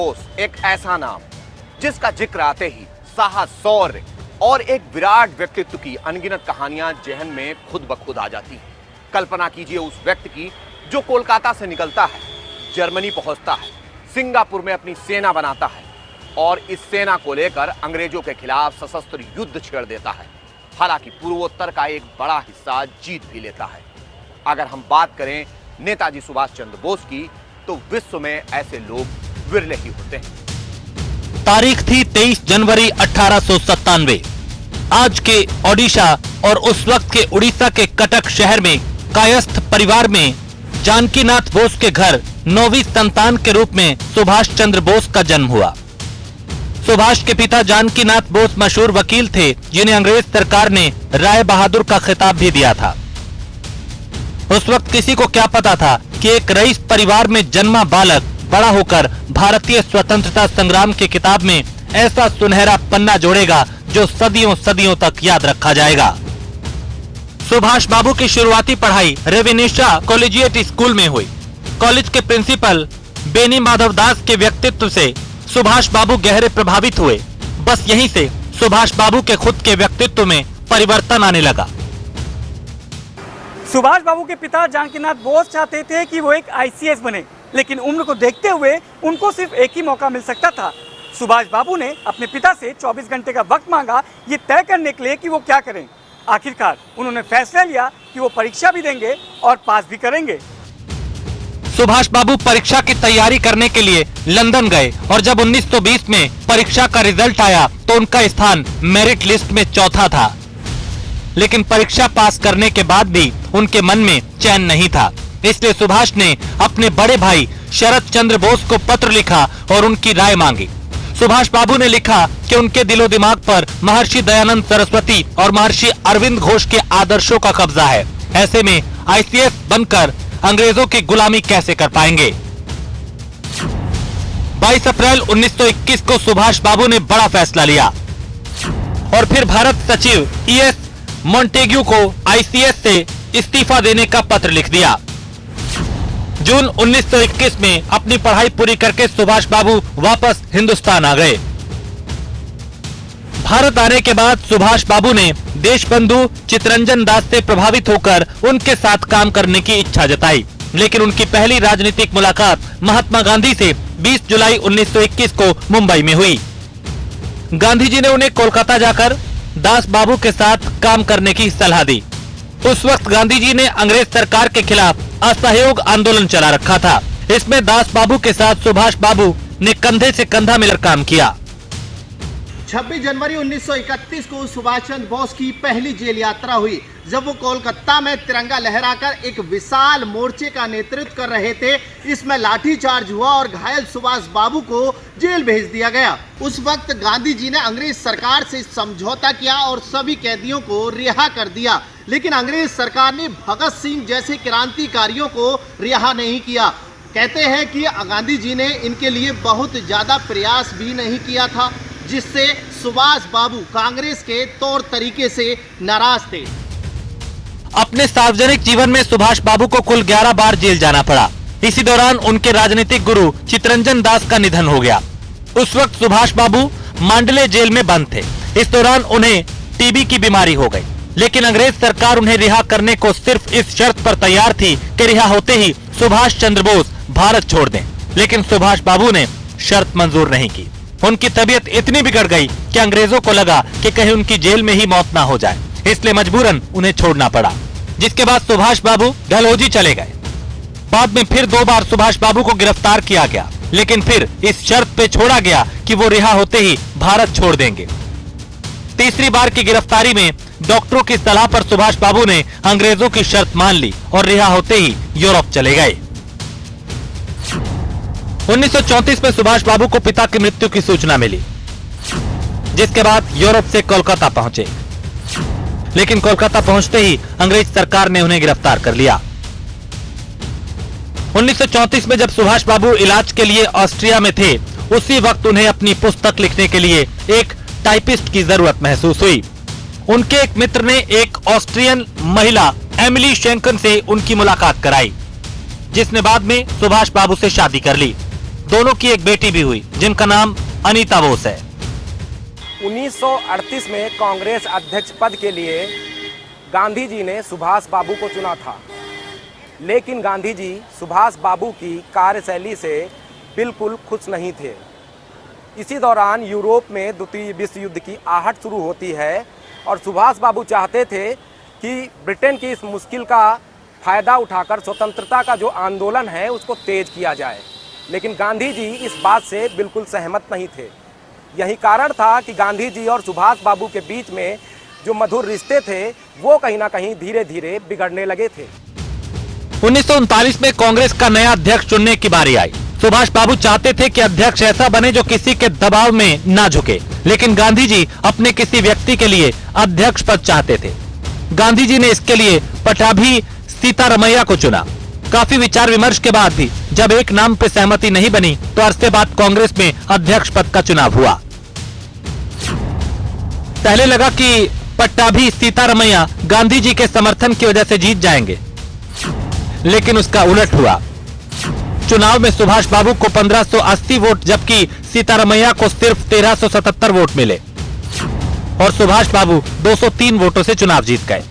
बोस एक ऐसा नाम जिसका जिक्र आते ही साहस, शौर्य और एक विराट व्यक्तित्व की अनगिनत कहानियां जहन में खुद ब खुद आ जाती हैं। कल्पना कीजिए उस व्यक्ति की जो कोलकाता से निकलता है, जर्मनी पहुंचता है, सिंगापुर में अपनी सेना बनाता है और इस सेना को लेकर अंग्रेजों के खिलाफ सशस्त्र युद्ध छेड़ देता है। हालांकि पूर्वोत्तर का एक बड़ा हिस्सा जीत भी लेता है। अगर हम बात करें नेताजी सुभाष चंद्र बोस की, तो विश्व में ऐसे लोग विरले ही होते हैं। तारीख थी 23 जनवरी 1897। आज के ओडिशा और उस वक्त के उड़ीसा के कटक शहर में कायस्थ परिवार में जानकीनाथ बोस के घर 9वीं संतान के रूप में सुभाष चंद्र बोस का जन्म हुआ। सुभाष के पिता जानकीनाथ बोस मशहूर वकील थे, जिन्हें अंग्रेज सरकार ने राय बहादुर का खिताब भी दिया था। उस वक्त किसी को क्या पता था कि एक रईस परिवार में जन्मा बालक बड़ा होकर भारतीय स्वतंत्रता संग्राम की किताब में ऐसा सुनहरा पन्ना जोड़ेगा जो सदियों सदियों तक याद रखा जाएगा। सुभाष बाबू की शुरुआती पढ़ाई रेवेन्यूशा कॉलेजिएट स्कूल में हुई। कॉलेज के प्रिंसिपल बेनी माधव दास के व्यक्तित्व से सुभाष बाबू गहरे प्रभावित हुए। बस यहीं से सुभाष बाबू के खुद के व्यक्तित्व में परिवर्तन आने लगा। सुभाष बाबू के पिता जानकीनाथ बोस चाहते थे कि वो एक आईसीएस बने, लेकिन उम्र को देखते हुए उनको सिर्फ एक ही मौका मिल सकता था। सुभाष बाबू ने अपने पिता से 24 घंटे का वक्त मांगा, ये तय करने के लिए कि वो क्या करें। आखिरकार उन्होंने फैसला लिया कि वो परीक्षा भी देंगे और पास भी करेंगे। सुभाष बाबू परीक्षा की तैयारी करने के लिए लंदन गए और जब 1920 में परीक्षा का रिजल्ट आया तो उनका स्थान मेरिट लिस्ट में चौथा था। लेकिन परीक्षा पास करने के बाद भी उनके मन में चैन नहीं था। इसलिए सुभाष ने अपने बड़े भाई शरद चंद्र बोस को पत्र लिखा और उनकी राय मांगी। सुभाष बाबू ने लिखा कि उनके दिलो दिमाग पर महर्षि दयानंद सरस्वती और महर्षि अरविंद घोष के आदर्शों का कब्जा है। ऐसे में आईसीएस बनकर अंग्रेजों की गुलामी कैसे कर पाएंगे। 22 अप्रैल 1921 को सुभाष बाबू ने बड़ा फैसला लिया और फिर भारत सचिव ईएस मॉन्टेग्यू को आईसीएस से इस्तीफा देने का पत्र लिख दिया। जून 1921 में अपनी पढ़ाई पूरी करके सुभाष बाबू वापस हिंदुस्तान आ गए। भारत आने के बाद सुभाष बाबू ने देशबंधु चित्तरंजन दास से प्रभावित होकर उनके साथ काम करने की इच्छा जताई। लेकिन उनकी पहली राजनीतिक मुलाकात महात्मा गांधी से 20 जुलाई 1921 को मुंबई में हुई। गांधी जी ने उन्हें कोलकाता जाकर दास बाबू के साथ काम करने की सलाह दी। उस वक्त गांधी जी ने अंग्रेज सरकार के खिलाफ असहयोग आंदोलन चला रखा था। इसमें दास बाबू के साथ सुभाष बाबू ने कंधे से कंधा मिलकर काम किया। 26 जनवरी 1931 को सुभाष चंद्र बोस की पहली जेल यात्रा हुई, जब वो कोलकाता में तिरंगा लहराकर एक विशाल मोर्चे का नेतृत्व कर रहे थे। इसमें लाठीचार्ज हुआ और घायल सुभाष बाबू को जेल भेज दिया गया। उस वक्त गांधी जी ने अंग्रेज सरकार से समझौता किया और सभी कैदियों को रिहा कर दिया, लेकिन अंग्रेज सरकार ने भगत सिंह जैसे क्रांतिकारियों को रिहा नहीं किया। कहते हैं कि गांधी जी ने इनके लिए बहुत ज्यादा प्रयास भी नहीं किया था, जिससे सुभाष बाबू कांग्रेस के तौर तरीके से नाराज थे। अपने सार्वजनिक जीवन में सुभाष बाबू को कुल 11 बार जेल जाना पड़ा। इसी दौरान उनके राजनीतिक गुरु चित्तरंजन दास का निधन हो गया। उस वक्त सुभाष बाबू मांडले जेल में बंद थे। इस दौरान उन्हें टीबी की बीमारी हो गई, लेकिन अंग्रेज सरकार उन्हें रिहा करने को सिर्फ इस शर्त पर तैयार थी कि रिहा होते ही सुभाष चंद्र बोस भारत छोड़ दें। लेकिन सुभाष बाबू ने शर्त मंजूर नहीं की। उनकी तबीयत इतनी बिगड़ गई कि अंग्रेजों को लगा कि कहीं उनकी जेल में ही मौत ना हो जाए, इसलिए मजबूरन उन्हें छोड़ना पड़ा। जिसके बाद सुभाष बाबू डलहौजी चले गए। बाद में फिर 2 बार सुभाष बाबू को गिरफ्तार किया गया, लेकिन फिर इस शर्त पे छोड़ा गया कि वो रिहा होते ही भारत छोड़ देंगे। तीसरी बार की गिरफ्तारी में डॉक्टरों की सलाह पर सुभाष बाबू ने अंग्रेजों की शर्त मान ली और रिहा होते ही यूरोप चले गए। 1934 में सुभाष बाबू को पिता की मृत्यु की सूचना मिली, जिसके बाद यूरोप से कोलकाता पहुंचे। लेकिन कोलकाता पहुंचते ही अंग्रेज सरकार ने उन्हें गिरफ्तार कर लिया। 1934 में जब सुभाष बाबू इलाज के लिए ऑस्ट्रिया में थे, उसी वक्त उन्हें अपनी पुस्तक लिखने के लिए एक टाइपिस्ट की जरूरत महसूस हुई। उनके एक मित्र ने एक ऑस्ट्रियन महिला एमिली शेंकन से उनकी मुलाकात कराई, जिसने बाद में सुभाष बाबू से शादी कर ली। दोनों की एक बेटी भी हुई जिनका नाम अनीता बोस है। 1938 में कांग्रेस अध्यक्ष पद के लिए गांधी जी ने सुभाष बाबू को चुना था, लेकिन गांधी जी सुभाष बाबू की कार्यशैली से बिल्कुल खुश नहीं थे। इसी दौरान यूरोप में द्वितीय विश्व युद्ध की आहट शुरू होती है और सुभाष बाबू चाहते थे कि ब्रिटेन की इस मुश्किल का फ़ायदा उठाकर स्वतंत्रता का जो आंदोलन है उसको तेज किया जाए, लेकिन गांधी जी इस बात से बिल्कुल सहमत नहीं थे। यही कारण था कि गांधी जी और सुभाष बाबू के बीच में जो मधुर रिश्ते थे वो कहीं ना कहीं धीरे धीरे बिगड़ने लगे थे। 1939 में कांग्रेस का नया अध्यक्ष चुनने की बारी आई। सुभाष बाबू चाहते थे कि अध्यक्ष ऐसा बने जो किसी के दबाव में ना झुके, लेकिन गांधी जी अपने किसी व्यक्ति के लिए अध्यक्ष पद चाहते थे। गांधी जी ने इसके लिए पटाभी सीतारमैया को चुना। काफी विचार विमर्श के बाद भी जब एक नाम पर सहमति नहीं बनी तो अरसे बाद कांग्रेस में अध्यक्ष पद का चुनाव हुआ। पहले लगा कि पट्टाभी सीतारमैया गांधी जी के समर्थन की वजह से जीत जाएंगे, लेकिन उसका उलट हुआ। चुनाव में सुभाष बाबू को 1580 वोट जबकि सीतारमैया को सिर्फ 1377 वोट मिले और सुभाष बाबू 203 वोटों से चुनाव जीत गए।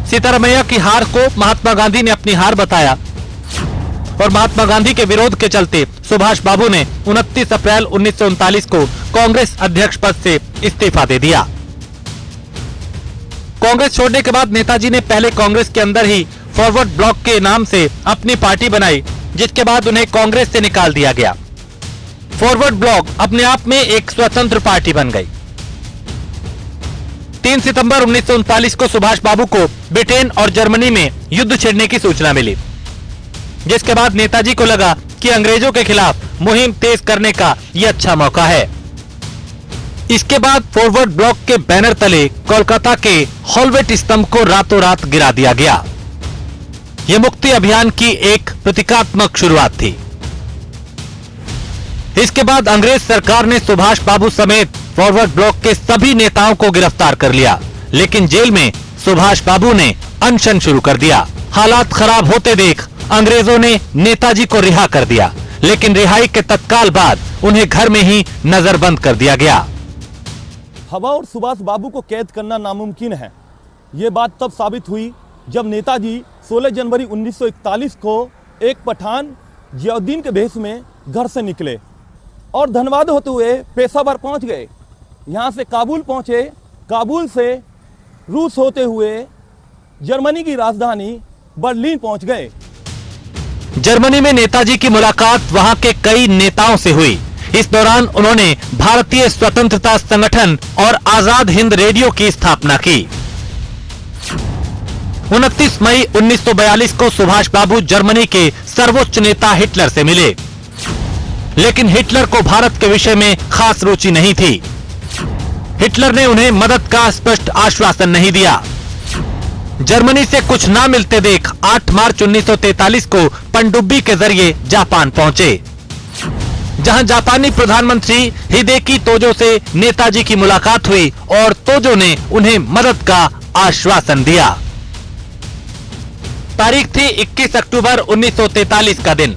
सीतारमैया की हार को महात्मा गांधी ने अपनी हार बताया और महात्मा गांधी के विरोध के चलते सुभाष बाबू ने 29 अप्रैल 1939 को कांग्रेस अध्यक्ष पद से इस्तीफा दे दिया। कांग्रेस छोड़ने के बाद नेताजी ने पहले कांग्रेस के अंदर ही फॉरवर्ड ब्लॉक के नाम से अपनी पार्टी बनाई, जिसके बाद उन्हें कांग्रेस से निकाल दिया गया। फॉरवर्ड ब्लॉक अपने आप में एक स्वतंत्र पार्टी बन गई। 3 सितंबर 1939 को सुभाष बाबू को ब्रिटेन और जर्मनी में युद्ध छिड़ने की सूचना मिली, जिसके बाद नेताजी को लगा कि अंग्रेजों के खिलाफ मुहिम तेज करने का यह अच्छा मौका है। इसके बाद फॉरवर्ड ब्लॉक के बैनर तले कोलकाता के हॉलवेट स्तंभ को रातों रात गिरा दिया गया। यह मुक्ति अभियान की एक प्रतीकात्मक शुरुआत थी। इसके बाद अंग्रेज सरकार ने सुभाष बाबू समेत फॉरवर्ड ब्लॉक के सभी नेताओं को गिरफ्तार कर लिया, लेकिन जेल में सुभाष बाबू ने अनशन शुरू कर दिया। हालात खराब होते देख अंग्रेजों ने नेताजी को रिहा कर दिया, लेकिन रिहाई के तत्काल बाद उन्हें घर में ही नजरबंद कर दिया गया। हवा और सुभाष बाबू को कैद करना नामुमकिन है। ये बात तब साबित हुई जब नेताजी 16 जनवरी 1941 को एक पठान जियाउद्दीन के भेष में घर से निकले और धनबाद होते हुए पेशावर पहुंच गए। यहाँ से काबुल पहुंचे, काबुल से रूस होते हुए जर्मनी की राजधानी बर्लिन पहुंच गए। जर्मनी में नेताजी की मुलाकात वहां के कई नेताओं से हुई। इस दौरान उन्होंने भारतीय स्वतंत्रता संगठन और आजाद हिंद रेडियो की स्थापना की। 29 मई 1942 को सुभाष बाबू जर्मनी के सर्वोच्च नेता हिटलर से मिले, लेकिन हिटलर को भारत के विषय में खास रुचि नहीं थी। हिटलर ने उन्हें मदद का स्पष्ट आश्वासन नहीं दिया। जर्मनी से कुछ ना मिलते देख 8 मार्च 1943 को पनडुब्बी के जरिए जापान पहुंचे, जहां जापानी प्रधानमंत्री हिदेकी तोजो से नेताजी की मुलाकात हुई और तोजो ने उन्हें मदद का आश्वासन दिया। तारीख थी 21 अक्टूबर 1943 का दिन,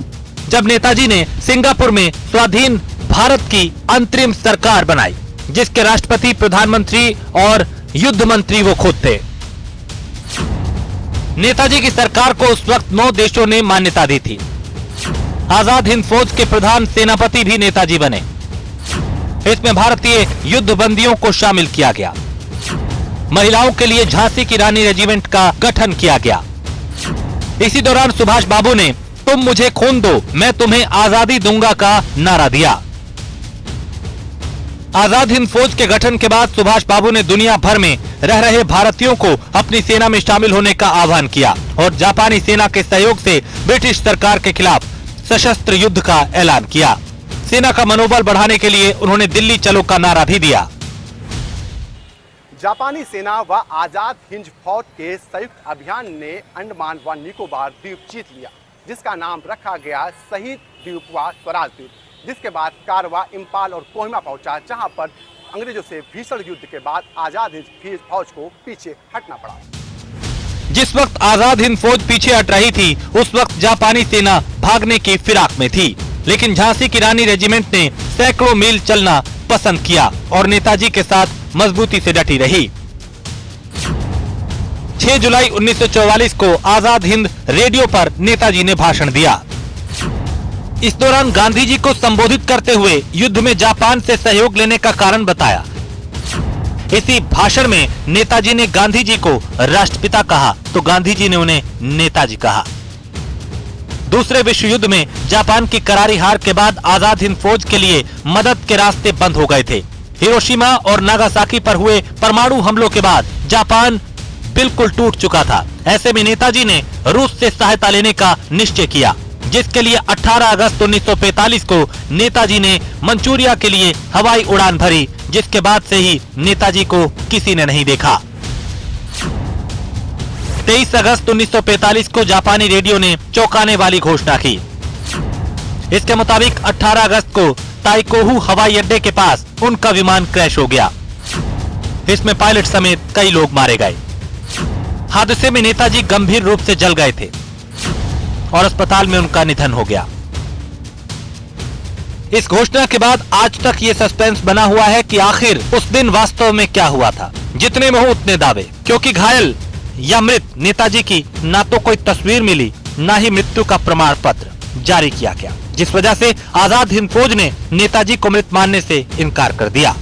जब नेताजी ने सिंगापुर में स्वाधीन भारत की अंतरिम सरकार बनाई, जिसके राष्ट्रपति, प्रधानमंत्री और युद्ध मंत्री वो खुद थे। नेताजी की सरकार को उस वक्त 9 देशों ने मान्यता दी थी। आजाद हिंद फौज के प्रधान सेनापति भी नेताजी बने। इसमें भारतीय युद्ध बंदियों को शामिल किया गया। महिलाओं के लिए झांसी की रानी रेजिमेंट का गठन किया गया। इसी दौरान सुभाष बाबू ने तुम मुझे खून दो, मैं तुम्हें आजादी दूंगा का नारा दिया। आजाद हिंद फौज के गठन के बाद सुभाष बाबू ने दुनिया भर में रह रहे भारतीयों को अपनी सेना में शामिल होने का आह्वान किया और जापानी सेना के सहयोग से ब्रिटिश सरकार के खिलाफ सशस्त्र युद्ध का ऐलान किया। सेना का मनोबल बढ़ाने के लिए उन्होंने दिल्ली चलो का नारा भी दिया। जापानी सेना व आजाद हिंद फौज के संयुक्त अभियान ने अंडमान व निकोबार द्वीप जीत लिया, जिसका नाम रखा गया शहीद द्वीप व स्वराज द्वीप। जिसके बाद कारवा, इम्फाल और कोहिमा पहुंचा, जहां पर अंग्रेजों से भीषण युद्ध के बाद आजाद हिंद फौज को पीछे हटना पड़ा। जिस वक्त आजाद हिंद फौज पीछे हट रही थी, उस वक्त जापानी सेना भागने की फिराक में थी। लेकिन झांसी की रानी रेजिमेंट ने सैकड़ों मील चलना पसंद किया और नेताजी के साथ मजबूती से डटी रही। 6 जुलाई 1944 को आजाद हिंद रेडियो पर नेताजी ने भाषण दिया। इस दौरान गांधी जी को संबोधित करते हुए युद्ध में जापान से सहयोग लेने का कारण बताया। इसी भाषण में नेताजी ने गांधी जी को राष्ट्रपिता कहा तो गांधी जी ने उन्हें नेताजी कहा। दूसरे विश्व युद्ध में जापान की करारी हार के बाद आजाद हिंद फौज के लिए मदद के रास्ते बंद हो गए थे। हिरोशिमा और नागासाकी पर हुए परमाणु हमलों के बाद जापान बिल्कुल टूट चुका था। ऐसे में नेताजी ने रूस से सहायता लेने का निश्चय किया, जिसके लिए 18 अगस्त 1945 को नेताजी ने मंचूरिया के लिए हवाई उड़ान भरी, जिसके बाद से ही नेताजी को किसी ने नहीं देखा। 23 अगस्त 1945 को जापानी रेडियो ने चौंकाने वाली घोषणा की। इसके मुताबिक 18 अगस्त को ताइकोहू हवाई अड्डे के पास उनका विमान क्रैश हो गया। इसमें पायलट समेत कई लोग मारे गए। हादसे में नेताजी गंभीर रूप से जल गए थे और अस्पताल में उनका निधन हो गया। इस घोषणा के बाद आज तक ये सस्पेंस बना हुआ है कि आखिर उस दिन वास्तव में क्या हुआ था। जितने में हो उतने दावे, क्योंकि घायल या मृत नेताजी की ना तो कोई तस्वीर मिली, ना ही मृत्यु का प्रमाण पत्र जारी किया गया, जिस वजह से आजाद हिंद फौज ने नेताजी को मृत मानने से इनकार कर दिया।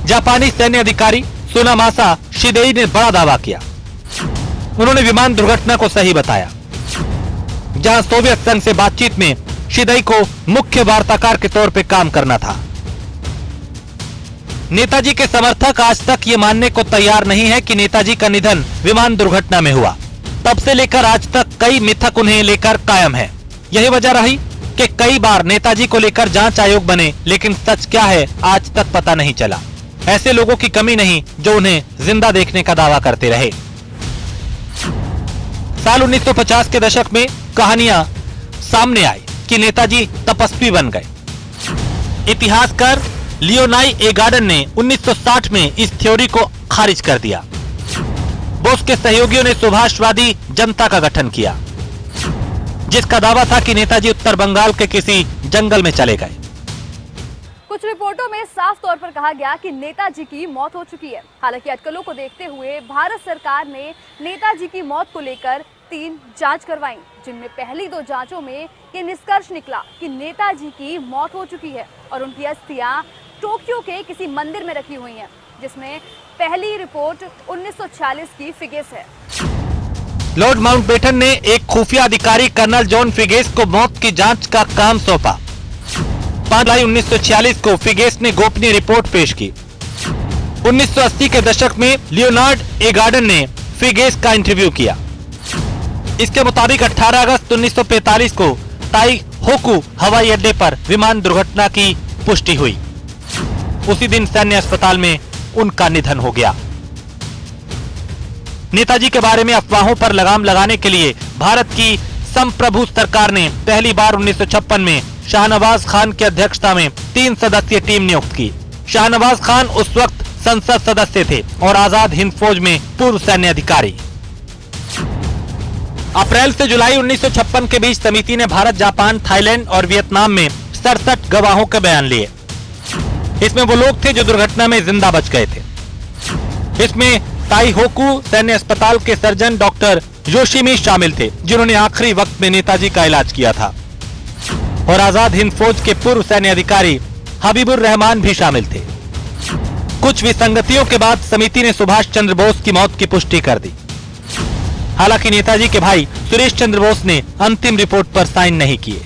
जापानी सैन्य अधिकारी सुनामासा शिदेई ने बड़ा दावा किया। उन्होंने विमान दुर्घटना को सही बताया। जहां सोवियत संघ से बातचीत में शिदेई को मुख्य वार्ताकार के तौर पर काम करना था। नेताजी के समर्थक आज तक ये मानने को तैयार नहीं है कि नेताजी का निधन विमान दुर्घटना में हुआ। तब से लेकर आज तक कई मिथक उन्हें लेकर कायम है। यही वजह रही कि कई बार नेताजी को लेकर जांच आयोग बने, लेकिन सच क्या है आज तक पता नहीं चला। ऐसे लोगों की कमी नहीं जो उन्हें जिंदा देखने का दावा करते रहे। साल 1950 के दशक में कहानियां सामने आई कि नेताजी तपस्वी बन गए। इतिहासकार लियोनाई ए गार्डन ने 1960 में इस थ्योरी को खारिज कर दिया। बोस के सहयोगियों ने सुभाषवादी जनता का गठन किया, जिसका दावा था कि नेताजी उत्तर बंगाल के किसी जंगल में चले गए। कुछ रिपोर्टों में साफ तौर पर कहा गया कि नेताजी की मौत हो चुकी है। हालांकि अटकलों को देखते हुए भारत सरकार ने नेताजी की मौत को लेकर 3 जांच करवाई, जिनमें पहली 2 जांचों में ये निष्कर्ष निकला कि नेताजी की मौत हो चुकी है और उनकी अस्थियां टोक्यो के किसी मंदिर में रखी हुई हैं, जिसमें पहली रिपोर्ट 1946 की फिगेस है। लॉर्ड माउंटबेटन ने एक खुफिया अधिकारी कर्नल जॉन फिगेस को मौत की जांच का काम सौंपा। 5 जुलाई 1946 को फिगेस ने गोपनीय रिपोर्ट पेश की। 1980 के दशक में लियोनार्ड ए गार्डन ने फिगेस का इंटरव्यू किया। इसके मुताबिक 18 अगस्त 1945 को ताइहोकू हवाई अड्डे पर विमान दुर्घटना की पुष्टि हुई। उसी दिन सैन्य अस्पताल में उनका निधन हो गया। नेताजी के बारे में अफवाहों पर लगाम लगाने के लिए भारत की संप्रभु सरकार ने पहली बार 1956 में शाहनवाज खान की अध्यक्षता में 3 सदस्यीय टीम नियुक्त की। शाहनवाज खान उस वक्त संसद सदस्य थे और आजाद हिंद फौज में पूर्व सैन्य अधिकारी। अप्रैल से जुलाई 1956 के बीच समिति ने भारत, जापान, थाईलैंड और वियतनाम में 67 गवाहों के बयान लिए। इसमें वो लोग थे जो दुर्घटना में जिंदा बच गए थे। इसमें ताइहोकू सैन्य अस्पताल के सर्जन डॉक्टर योशिमी शामिल थे, जिन्होंने आखिरी वक्त में नेताजी का इलाज किया था, और आजाद हिंद फौज के पूर्व सैन्य अधिकारी हबीबुर रहमान भी शामिल थे। कुछ विसंगतियों के बाद समिति ने सुभाष चंद्र बोस की मौत की पुष्टि कर दी। हालांकि नेताजी के भाई सुरेश चंद्र बोस ने अंतिम रिपोर्ट पर साइन नहीं किए।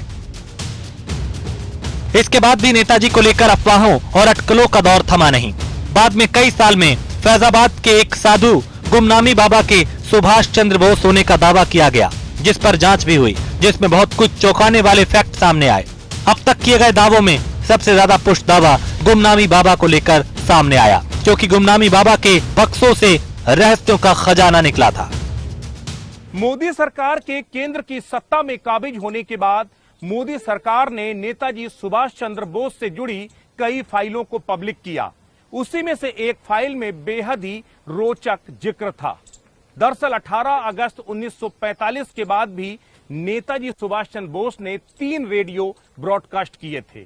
इसके बाद भी नेताजी को लेकर अफवाहों और अटकलों का दौर थमा नहीं। बाद में कई साल में फैजाबाद के एक साधु गुमनामी बाबा के सुभाष चंद्र बोस होने का दावा किया गया, जिस पर जांच भी हुई, जिसमें बहुत कुछ चौंकाने वाले फैक्ट सामने आए। अब तक किए गए दावों में सबसे ज्यादा पुष्ट दावा गुमनामी बाबा को लेकर सामने आया, क्योंकि गुमनामी बाबा के बक्सों से रहस्यों का खजाना निकला था। मोदी सरकार के केंद्र की सत्ता में काबिज होने के बाद मोदी सरकार ने नेताजी सुभाष चंद्र बोस से जुड़ी कई फाइलों को पब्लिक किया। उसी में से एक फाइल में बेहद ही रोचक जिक्र था। दरअसल 18 अगस्त 1945 के बाद भी नेताजी सुभाष चंद्र बोस ने 3 रेडियो ब्रॉडकास्ट किए थे।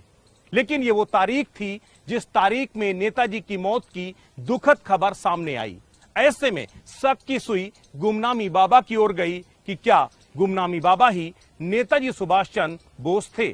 लेकिन ये वो तारीख थी जिस तारीख में नेताजी की मौत की दुखद खबर सामने आई। ऐसे में शक की सुई गुमनामी बाबा की ओर गई कि क्या गुमनामी बाबा ही नेताजी सुभाष चंद्र बोस थे।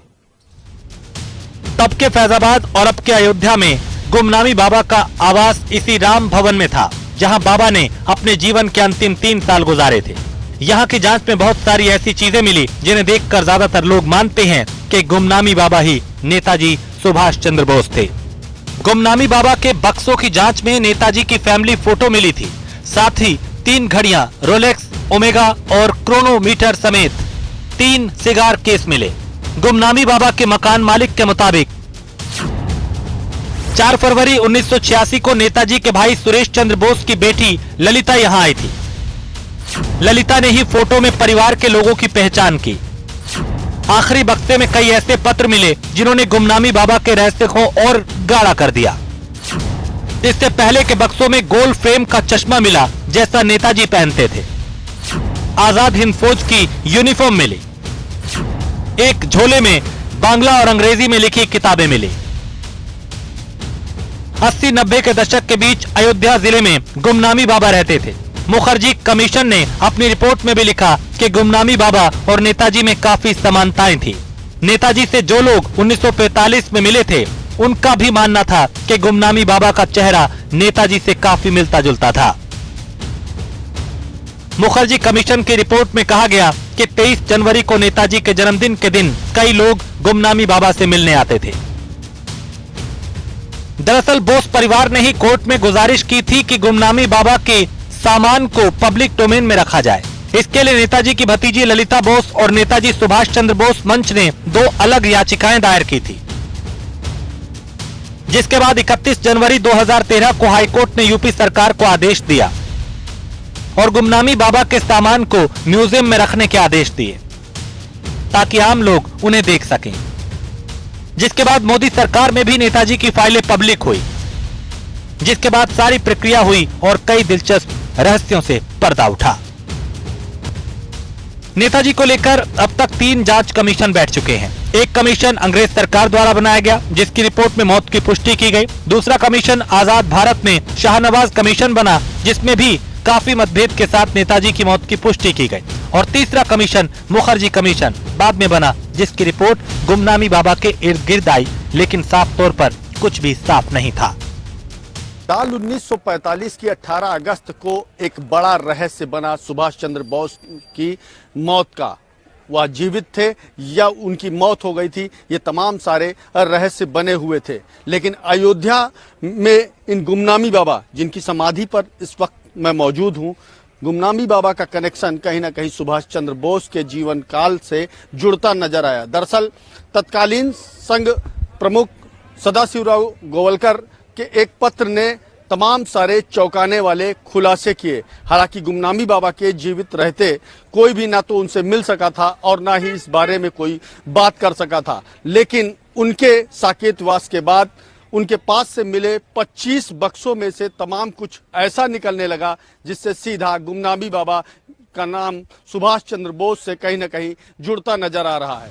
तब के फैजाबाद और अब के अयोध्या में गुमनामी बाबा का आवास इसी राम भवन में था, जहां बाबा ने अपने जीवन के अंतिम 3 साल गुजारे थे। यहाँ की जांच में बहुत सारी ऐसी चीजें मिली जिन्हें देखकर ज्यादातर लोग मानते हैं कि गुमनामी बाबा ही नेताजी सुभाष चंद्र बोस थे। गुमनामी बाबा के बक्सों की जांच में नेताजी की फैमिली फोटो मिली थी, साथ ही 3 घड़ियां, रोलेक्स, ओमेगा और क्रोनोमीटर समेत 3 सिगार केस मिले। गुमनामी बाबा के मकान मालिक के मुताबिक 4 फरवरी 1986 को नेताजी के भाई सुरेश चंद्र बोस की बेटी ललिता यहां आई थी। ललिता ने ही फोटो में परिवार के लोगों की पहचान की। आखिरी बक्से में कई ऐसे पत्र मिले जिन्होंने गुमनामी बाबा के रहस्य को और गाढ़ा कर दिया। इससे पहले के बक्सों में गोल फ्रेम का चश्मा मिला जैसा नेताजी पहनते थे। आजाद हिंद फौज की यूनिफॉर्म मिली। एक झोले में बांग्ला और अंग्रेजी में लिखी किताबें मिली। 80-90 के दशक के बीच अयोध्या जिले में गुमनामी बाबा रहते थे। मुखर्जी कमीशन ने अपनी रिपोर्ट में भी लिखा कि गुमनामी बाबा और नेताजी में काफी समानताएं थी। नेताजी से जो लोग 1945 में मिले थे, उनका भी मानना था कि गुमनामी बाबा का चेहरा नेताजी से काफी मिलता जुलता था। मुखर्जी कमीशन की रिपोर्ट में कहा गया कि 23 जनवरी को नेताजी के जन्मदिन के दिन कई लोग गुमनामी बाबा से मिलने आते थे। दरअसल बोस परिवार ने ही कोर्ट में गुजारिश की थी कि गुमनामी बाबा के सामान को पब्लिक डोमेन में रखा जाए। इसके लिए नेताजी की भतीजी ललिता बोस और नेताजी सुभाष चंद्र बोस मंच ने 2 अलग याचिकाएं दायर की थी, जिसके बाद 31 जनवरी 2013 को हाईकोर्ट ने यूपी सरकार को आदेश दिया और गुमनामी बाबा के सामान को म्यूजियम में रखने के आदेश दिए ताकि आम लोग उन्हें देख सकें। जिसके बाद मोदी सरकार में भी नेताजी की फाइलें पब्लिक हुई, जिसके बाद सारी प्रक्रिया हुई और कई दिलचस्प रहस्यों से पर्दा उठा। नेताजी को लेकर अब तक 3 जांच कमीशन बैठ चुके हैं। एक कमीशन अंग्रेज सरकार द्वारा बनाया गया, जिसकी रिपोर्ट में मौत की पुष्टि की गई। दूसरा कमीशन आजाद भारत में शाहनवाज कमीशन बना, जिसमें भी काफी मतभेद के साथ नेताजी की मौत की पुष्टि की गई। और तीसरा कमीशन मुखर्जी कमीशन बाद में बना, जिसकी रिपोर्ट गुमनामी बाबा के इर्द गिर्द आई, लेकिन साफ तौर पर कुछ भी साफ नहीं था। साल 1945 की 18 अगस्त को एक बड़ा रहस्य बना सुभाष चंद्र बोस की मौत का। वह जीवित थे या उनकी मौत हो गई थी, ये तमाम सारे रहस्य बने हुए थे। लेकिन अयोध्या में इन गुमनामी बाबा, जिनकी समाधि पर इस वक्त मैं मौजूद हूँ, गुमनामी बाबा का कनेक्शन कहीं ना कहीं सुभाष चंद्र बोस के जीवन काल से जुड़ता नजर आया। दरअसल तत्कालीन संघ प्रमुख सदाशिवराव गोवलकर के एक पत्र ने तमाम सारे चौंकाने वाले खुलासे किए। हालांकि गुमनामी बाबा के जीवित रहते कोई भी ना तो उनसे मिल सका था और ना ही इस बारे में कोई बात कर सका था, लेकिन उनके साकेतवास के बाद उनके पास से मिले 25 बक्सों में से तमाम कुछ ऐसा निकलने लगा जिससे सीधा गुमनामी बाबा का नाम सुभाष चंद्र बोस से कहीं ना कहीं जुड़ता नजर आ रहा है।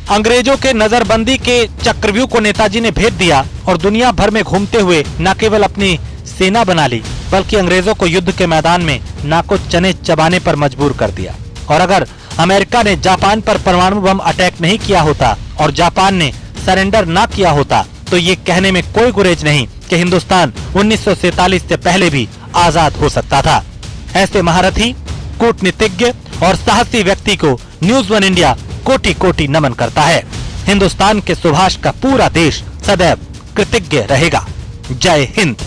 अंग्रेजों के नजरबंदी के चक्रव्यूह को नेताजी ने भेद दिया और दुनिया भर में घूमते हुए न केवल अपनी सेना बना ली, बल्कि अंग्रेजों को युद्ध के मैदान में नाको चने चबाने पर मजबूर कर दिया। और अगर अमेरिका ने जापान पर परमाणु बम अटैक नहीं किया होता और जापान ने सरेंडर ना किया होता, तो ये कहने में कोई गुरेज नहीं कि हिंदुस्तान 1947 से पहले भी आजाद हो सकता था। ऐसे महारथी, कूटनीतिज्ञ और साहसी व्यक्ति को न्यूज़ 1 इंडिया कोटि कोटि नमन करता है। हिंदुस्तान के सुभाष का पूरा देश सदैव कृतज्ञ रहेगा। जय हिंद।